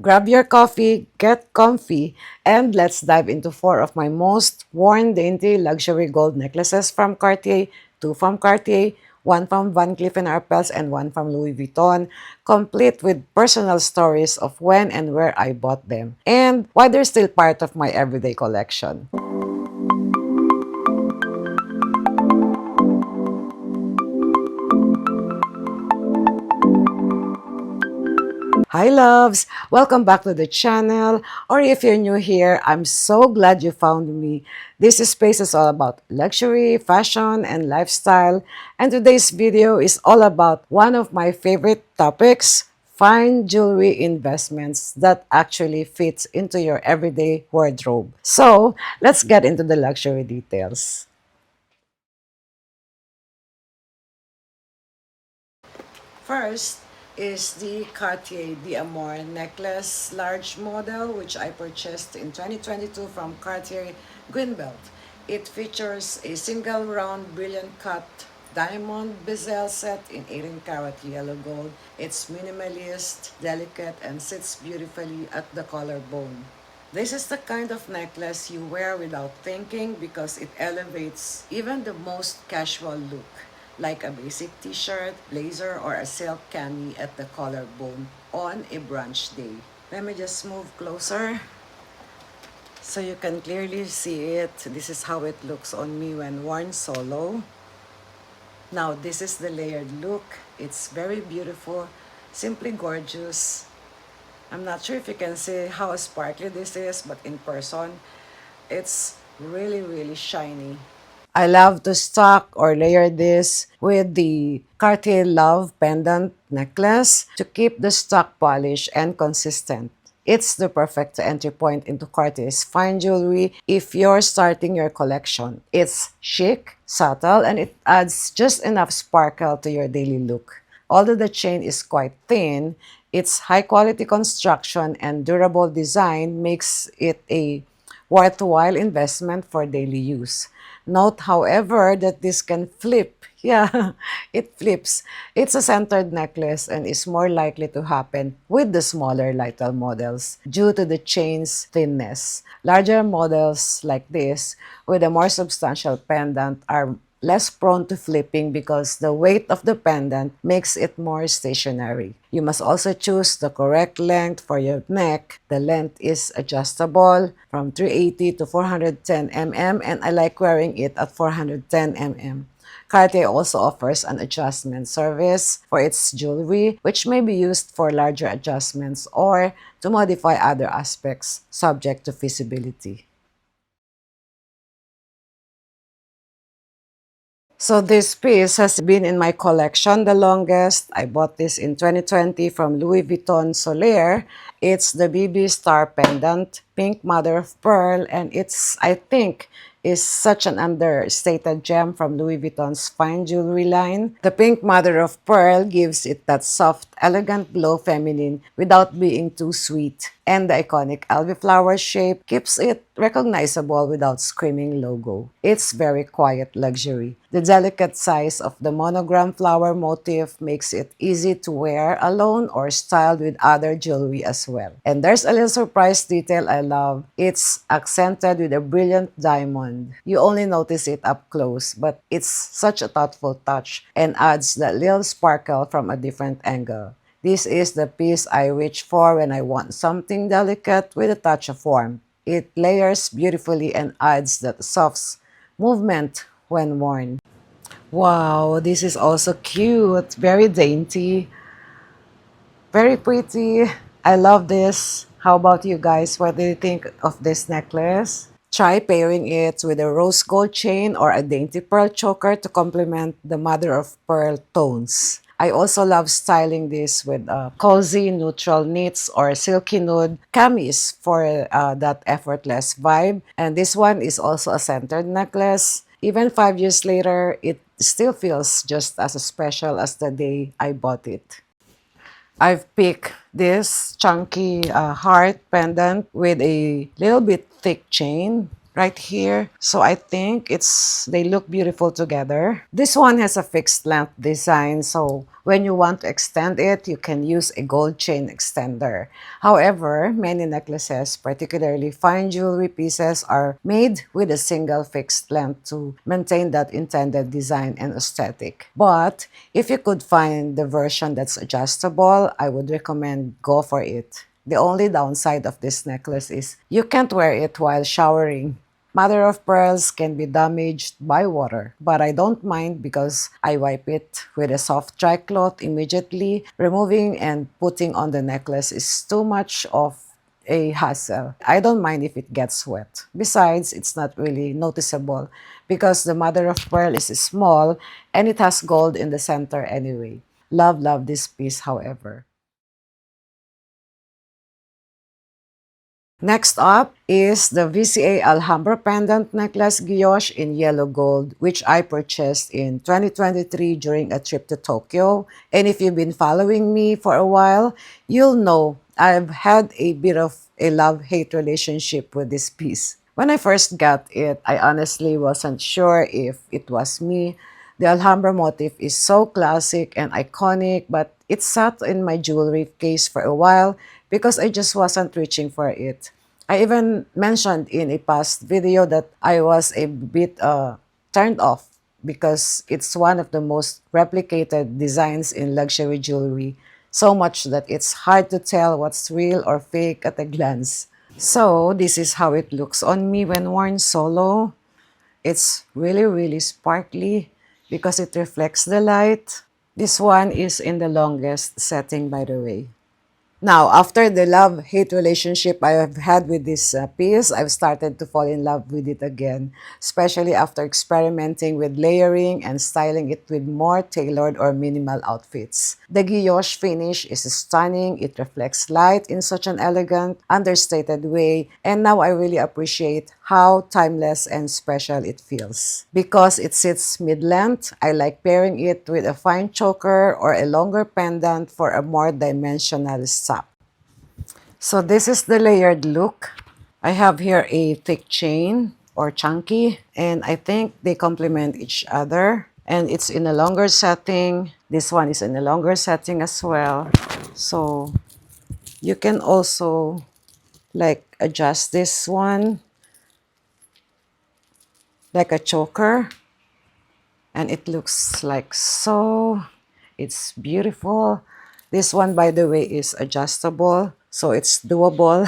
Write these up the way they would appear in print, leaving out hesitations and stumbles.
Grab your coffee, get comfy, and let's dive into four of my most worn dainty luxury gold necklaces from Cartier, two from Cartier, one from Van Cleef and Arpels, and one from Louis Vuitton, complete with personal stories of when and where I bought them, and why they're still part of my everyday collection. Hi loves! Welcome back to the channel, or if you're new here, I'm so glad you found me. This space is all about luxury, fashion, and lifestyle, and today's video is all about one of my favorite topics, fine jewelry investments that actually fits into your everyday wardrobe. So, let's get into the luxury details. First is the Cartier D'Amour necklace large model, which I purchased in 2022 from Cartier Greenbelt. It features a single round brilliant cut diamond bezel set in 18 karat yellow gold. It's minimalist, delicate, and sits beautifully at the collarbone. This is the kind of necklace you wear without thinking because it elevates even the most casual look, like a basic t-shirt, blazer, or a silk cami at the collarbone on a brunch day. Let me just move closer so you can clearly see it. This is how it looks on me when worn solo. Now, this is the layered look. It's very beautiful, simply gorgeous. I'm not sure if you can see how sparkly this is, but in person, it's really shiny. I love to stock or layer this with the Cartier Love pendant necklace to keep the stock polished and consistent. It's the perfect entry point into Cartier's fine jewelry if you're starting your collection. It's chic, subtle, and it adds just enough sparkle to your daily look. Although the chain is quite thin, its high-quality construction and durable design makes it a worthwhile investment for daily use. Note, however, that this can flip. Yeah, it flips. It's a centered necklace and is more likely to happen with the smaller, lighter models due to the chain's thinness. Larger models like this with a more substantial pendant are less prone to flipping because the weight of the pendant makes it more stationary. You must also choose the correct length for your neck. The length is adjustable from 380 to 410 mm, and I like wearing it at 410 mm. Cartier also offers an adjustment service for its jewelry, which may be used for larger adjustments or to modify other aspects subject to feasibility. So this piece has been in my collection the longest. I bought this in 2020 from Louis Vuitton Solaire. It's the BB Star Pendant, pink mother of pearl, and it's, I think, is such an understated gem from Louis Vuitton's fine jewelry line. The pink mother of pearl gives it that soft, elegant glow feminine without being too sweet. And the iconic algae flower shape keeps it recognizable without screaming logo. It's very quiet luxury. The delicate size of the monogram flower motif makes it easy to wear alone or styled with other jewelry as well. And there's a little surprise detail I love. It's accented with a brilliant diamond. You only notice it up close, but it's such a thoughtful touch and adds that little sparkle from a different angle. This is the piece I reach for when I want something delicate with a touch of warmth. It layers beautifully and adds that soft movement when worn. Wow, this is also cute. Very dainty. Very pretty. I love this. How about you guys? What do you think of this necklace? Try pairing it with a rose gold chain or a dainty pearl choker to complement the mother of pearl tones. I also love styling this with cozy neutral knits or silky nude camis for that effortless vibe. And this one is also a centered necklace. Even 5 years later, it still feels just as special as the day I bought it. I've picked this chunky heart pendant with a little bit thick chain. right here. So I think they look beautiful together. This one has a fixed length design, so when you want to extend it, you can use a gold chain extender. However, many necklaces, particularly fine jewelry pieces, are made with a single fixed length to maintain that intended design and aesthetic. But if you could find the version that's adjustable, I would recommend go for it. The only downside of this necklace is you can't wear it while showering. Mother of pearls can be damaged by water, but I don't mind because I wipe it with a soft dry cloth immediately. Removing and putting on the necklace is too much of a hassle. I don't mind if it gets wet. Besides, it's not really noticeable because the mother of pearl is small and it has gold in the center anyway. Love this piece, however. Next up is the VCA Alhambra pendant necklace guilloche in yellow gold, which I purchased in 2023 during a trip to Tokyo. And if you've been following me for a while, you'll know I've had a bit of a love-hate relationship with this piece. When I first got it, I honestly wasn't sure if it was me. The Alhambra motif is so classic and iconic, but it sat in my jewelry case for a while because I just wasn't reaching for it. I even mentioned in a past video that I was a bit turned off because it's one of the most replicated designs in luxury jewelry, so much that it's hard to tell what's real or fake at a glance. So this is how it looks on me when worn solo. It's really sparkly because it reflects the light. This one is in the longest setting, by the way. Now, after the love-hate relationship I have had with this piece, I've started to fall in love with it again, especially after experimenting with layering and styling it with more tailored or minimal outfits. The guilloche finish is stunning. It reflects light in such an elegant, understated way, and now I really appreciate how timeless and special it feels. Because it sits mid-length, I like pairing it with a fine choker or a longer pendant for a more dimensional style. So this is the layered look. I have here a thick chain or chunky, and I think they complement each other. And it's in a longer setting. This one is in a longer setting as well. So you can also like adjust this one like a choker, and it looks like so. It's beautiful. This one, by the way, is adjustable, so it's doable.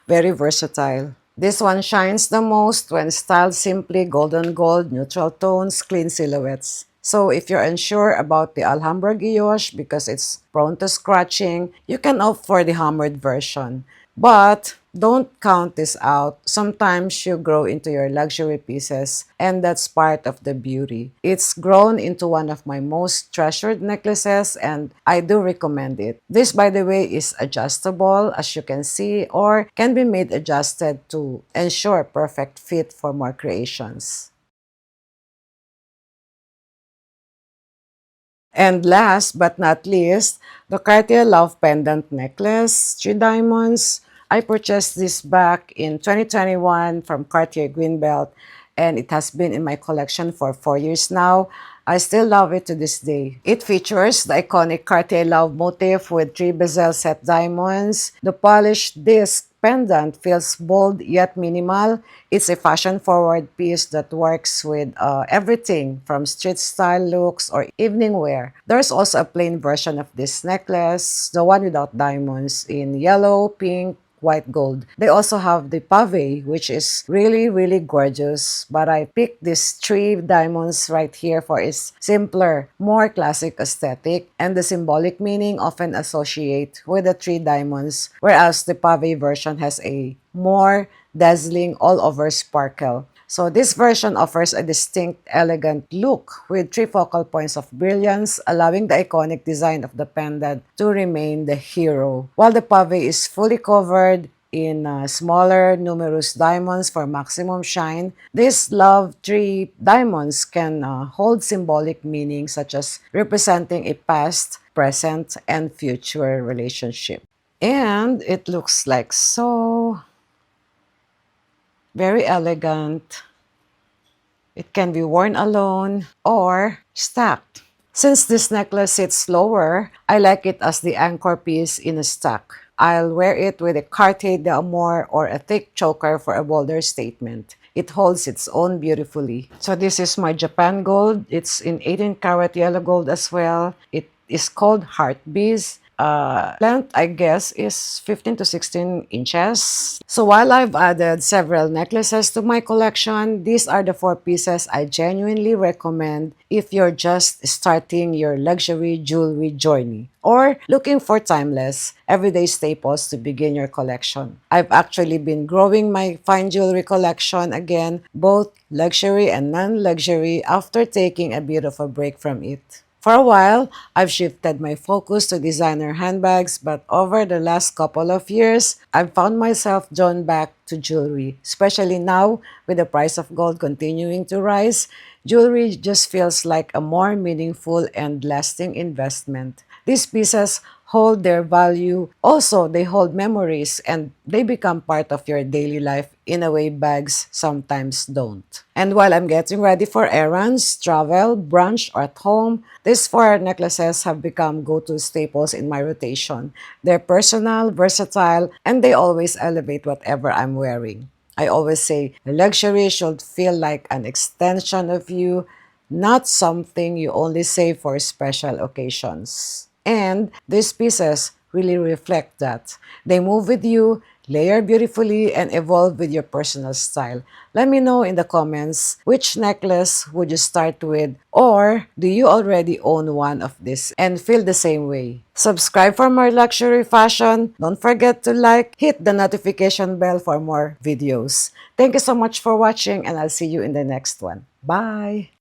Very versatile. This one shines the most when styled simply golden gold, neutral tones, clean silhouettes. So if you're unsure about the Alhambra guilloche because it's prone to scratching, you can opt for the hammered version. But don't count this out. Sometimes you grow into your luxury pieces, and that's part of the beauty. It's grown into one of my most treasured necklaces, and I do recommend it. This, by the way, is adjustable, as you can see, or can be made adjusted to ensure perfect fit for more creations. And last but not least, the Cartier Love Pendant Necklace, 3 diamonds. I purchased this back in 2021 from Cartier Greenbelt, and it has been in my collection for 4 years now. I still love it to this day. It features the iconic Cartier Love motif with 3 bezel set diamonds. The polished disc pendant feels bold yet minimal. It's a fashion-forward piece that works with everything from street-style looks or evening wear. There's also a plain version of this necklace, the one without diamonds, in yellow, pink, white gold. They also have the pave, which is really gorgeous, but I picked these 3 diamonds right here for its simpler, more classic aesthetic and the symbolic meaning often associate with the 3 diamonds, whereas the pave version has a more dazzling all-over sparkle. So this version offers a distinct, elegant look with 3 focal points of brilliance, allowing the iconic design of the pendant to remain the hero. While the pave is fully covered in smaller, numerous diamonds for maximum shine, these love 3 diamonds can hold symbolic meaning such as representing a past, present, and future relationship. And it looks like so. Very elegant. It can be worn alone or stacked. Since this necklace sits lower, I like it as the anchor piece in a stack. I'll wear it with a Cartier D'Amour or a thick choker for a bolder statement. It holds its own beautifully. So this is my Japan gold. It's in 18 karat yellow gold as well. It is called Heart Bees. Length, I guess, is 15 to 16 inches. So while I've added several necklaces to my collection, these are the 4 pieces I genuinely recommend if you're just starting your luxury jewelry journey or looking for timeless, everyday staples to begin your collection. I've actually been growing my fine jewelry collection again, both luxury and non-luxury, after taking a bit of a break from it. For a while, I've shifted my focus to designer handbags, but over the last couple of years, I've found myself drawn back to jewelry, especially now with the price of gold continuing to rise. Jewelry just feels like a more meaningful and lasting investment. These pieces hold their value. Also, they hold memories and they become part of your daily life in a way bags sometimes don't. And while I'm getting ready for errands, travel, brunch, or at home, these 4 necklaces have become go-to staples in my rotation. They're personal, versatile, and they always elevate whatever I'm wearing. I always say luxury should feel like an extension of you, not something you only save for special occasions. And these pieces really reflect that. They move with you, layer beautifully, and evolve with your personal style. Let me know in the comments which necklace would you start with, or do you already own one of these and feel the same way? Subscribe for more luxury fashion. Don't forget to like, hit the notification bell for more videos. Thank you so much for watching, and I'll see you in the next one. Bye!